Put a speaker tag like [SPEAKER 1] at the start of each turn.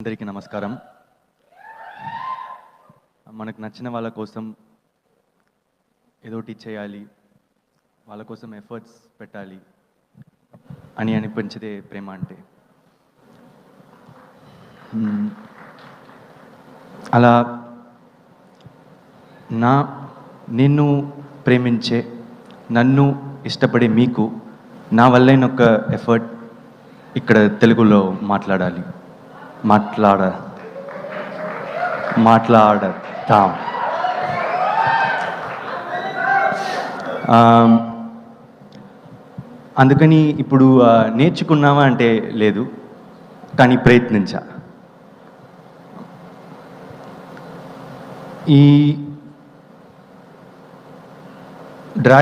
[SPEAKER 1] అందరికీ నమస్కారం. మనకు నచ్చిన వాళ్ళ కోసం ఏదోటి చేయాలి, వాళ్ళ కోసం ఎఫర్ట్స్ పెట్టాలి అని అనిపించదే ప్రేమ అంటే. అలా నిన్ను ప్రేమించే, నన్ను ఇష్టపడే మీకు నా వల్లైన ఒక ఎఫర్ట్ ఇక్కడ తెలుగులో మాట్లాడతాం. అందుకని ఇప్పుడు నేర్చుకున్నావా అంటే లేదు, కానీ ప్రయత్నించా. ఈ